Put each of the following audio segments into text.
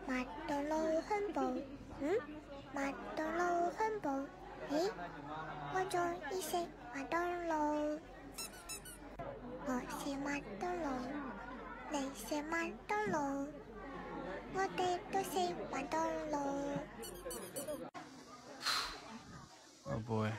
麥當勞漢堡，麥當勞漢堡，咦？我中意食麥當勞，我是麥當勞，你是麥當勞，我哋都食麥當勞。Oh boy.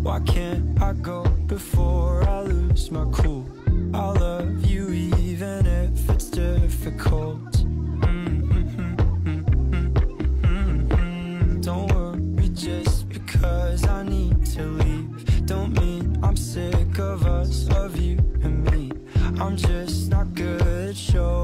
Why can't I go before I lose my cool? I love you even if it's difficult. Don't worry just because I need to leave. Don't mean I'm sick of us, of you and me. I'm just not good at showing